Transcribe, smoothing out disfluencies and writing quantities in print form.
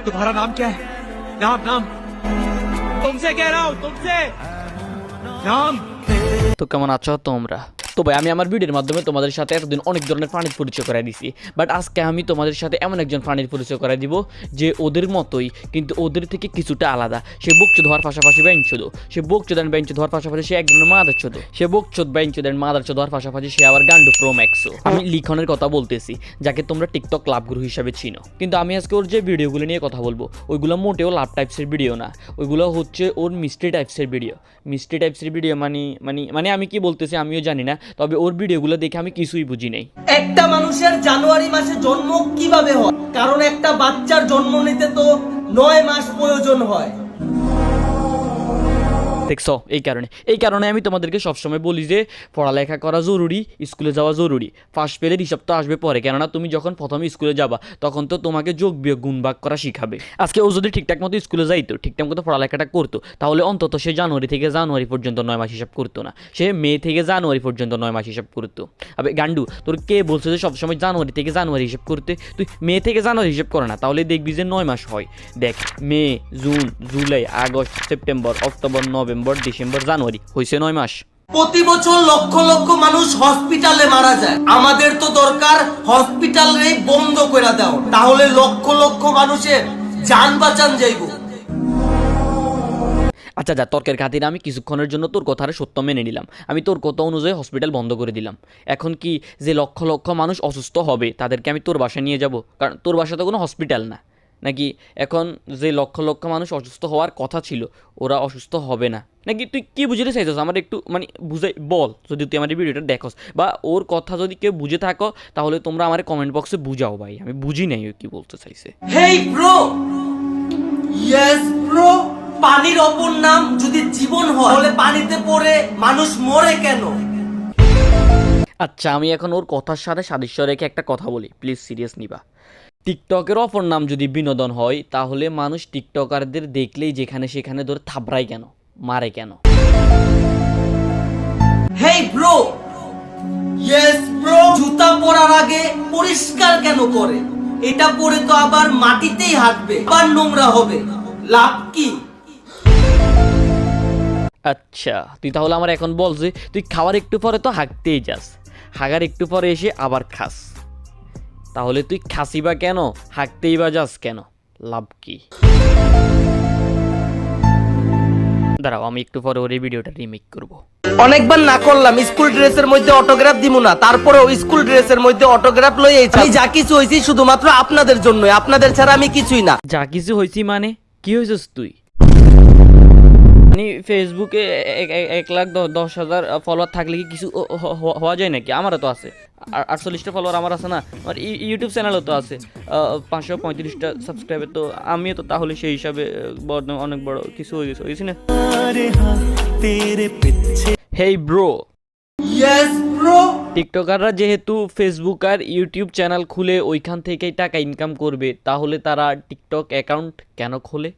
तुम्हारा नाम क्या है? नाम नाम तुमसे कह रहा हूँ, तुमसे नाम। তো কেমন আছো তোমরা? তো ভাই আমি আমার ভিডিওর মাধ্যমে তোমাদের সাথে এতদিন অনেক ধরনের প্রাণীর পরিচয় করাই দিছি, বাট আজকে আমি তোমাদের সাথে এমন একজন প্রাণীর পরিচয় করাই দিব যে ওদের মতোই কিন্তু ওদের থেকে কিছুটা আলাদা। সে বকচোদ হওয়ার পাশাপাশি বেঞ্চোদ, সে বকচোদ অ্যান্ড বেঞ্চোদ হওয়ার পাশাপাশি সে এক ধরনের মাদারচোদ, সে বকচোদ বেঞ্চোদ অ্যান্ড মাদারচোদ হওয়ার পাশাপাশি সে আবার গান্ডু প্রো ম্যাক্সও। আমি লিখনের কথা বলতেছি, যাকে তোমরা টিকটক লাভগুরু হিসাবে চিনো। কিন্তু আমি আজকে ওর যে ভিডিওগুলো নিয়ে কথা বলবো ওইগুলো মোটেও লাভ টাইপসের ভিডিও না, ওইগুলো হচ্ছে ওর মিস্ট্রি টাইপসের ভিডিও। মিস্ট্রি টাইপসের ভিডিও মানে আমি কি বলতেছি আমিও জানি না, তবে ওর ভিডিওগুলো দেখে আমি কিছুই বুঝি নাই। একটা মানুষের জানুয়ারি মাসে জন্ম কিভাবে হয়? কারণ একটা বাচ্চার জন্ম নিতে তো 9 মাস প্রয়োজন হয়। দেখছো, এই কারণে আমি তোমাদেরকে সবসময় বলি যে পড়ালেখা করা জরুরি, স্কুলে যাওয়া জরুরি। ফার্স্ট ফেলের হিসাব তো আসবে পরে, কেননা তুমি যখন প্রথমে স্কুলে যাবা তখন তো তোমাকে যোগ বিয়োগ গুণ ভাগ করা শিখাবে। আজকে ও যদি ঠিকঠাক মতো স্কুলে যাইতো, ঠিকঠাক মতো পড়ালেখাটা করতো, তাহলে অন্তত সে জানুয়ারি থেকে জানুয়ারি পর্যন্ত 9 মাস হিসাব করতো না, সে মে থেকে জানুয়ারি পর্যন্ত 9 মাস হিসাব করতো। আবে গান্ডু, তোর কে বলছে যে সবসময় জানুয়ারি থেকে জানুয়ারি হিসাব করতে? তুই মে থেকে জানুয়ারি হিসাব করে না, তাহলে দেখবি যে 9 মাস হয়। দেখ, May, June, July, August, September, October, November, December, January, হয়েছে 9 মাস। প্রতি বছর লক্ষ লক্ষ মানুষ হসপিটালে মারা যায়। আমাদের তো দরকার হসপিটালে বন্ধ করে দাও, তাহলে লক্ষ লক্ষ মানুষের জান বাঁচান যাইব। আচ্ছা যা, তর্কের খাতিরে আমি কিছুক্ষণের জন্য তোর কথার সত্য মেনে নিলাম, আমি তোর কথা অনুযায়ী হসপিটাল বন্ধ করে দিলাম। এখন কি যে লক্ষ লক্ষ মানুষ অসুস্থ হবে তাদেরকে আমি তোর বাসায় নিয়ে যাব? কারণ তোর বাসা তো কোনো হসপিটাল না, নাকি? এখন যে লক্ষ লক্ষ মানুষ অসুস্থ হওয়ার কথা ছিল ওরা অসুস্থ হবে না নাকি? তুই কি বুঝতে চাইছিস আমার একটু বুঝাই বল, যদি তুই আমার ভিডিওটা দেখোস বা ওর কথা যদি কেউ বুঝে থাকো তাহলে তোমরা আমার কমেন্ট বক্সে বুঝাও ভাই, আমি বুঝি নাই ও কি বলতে চাইছে। হেই ব্রো, ইয়েস ব্রো, পানির অপর নাম যদি জীবন হয় তাহলে পানিতে পড়ে মানুষ মরে কেন? আচ্ছা, আমি এখন ওর কথার সাথে সাদৃশ্য রেখে একটা কথা বলি, প্লিজ সিরিয়াস নিবা। টিকটকের অপর নাম যদি বিনোদন হয় তাহলে মানুষ টিকটকারদের দেখলেই যেখানে সেখানে ধরে থাবড়ায় কেন, মারে কেন? হেই ব্রো, ইয়েস ব্রো, জুতা পরার আগে পরিষ্কার কেন করে? এটা পরে তো আবার মাটিতেই হাঁটবে, আবার নোংরা হবে, লাভ কি? আচ্ছা, তুই তাহলে আমার এখন বল যে তুই খাওয়ার একটু পরে তো হাঁকতেই যাস, হাগার একটু পরে এসে আবার খাস, তাহলে তুই খাসি বা কেন, হাঁকতেই বা যাস কেন, লাভ কি? দাঁড়াও, আমি একটু পরে ওর এই ভিডিওটা রিমেক করবো। অনেকবার না করলাম স্কুল ড্রেসের মধ্যে অটোগ্রাফ দিমু না, তারপরেও স্কুল ড্রেসের মধ্যে অটোগ্রাফ লই আইছি। আমি যা কিছু হইছি শুধুমাত্র আপনাদের জন্যই, আপনাদের ছাড়া আমি কিছুই না। যা কিছু হয়েছি মানে কি হয়েছিস তুই? ফেসবুকে 1,10,000 ফলোয়ার থাকলে কি কিছু হওয়া যায় নাকি? আমারও তো আছে 48টা ফলোয়ার, আমার আছে না? আমার ইউটিউব চ্যানেলও তো আছে 535টা সাবস্ক্রাইবার, তো আমিও তো তাহলে সেই হিসাবে অনেক বড় কিছু হয়ে গেছি না? হেই ব্রো, ইয়েস ব্রো, টিকটকাররা যেহেতু ফেসবুক আর ইউটিউব চ্যানেল খুলে ওইখান থেকেই টাকা ইনকাম করবে, তাহলে তারা টিকটক অ্যাকাউন্ট কেন খোলে?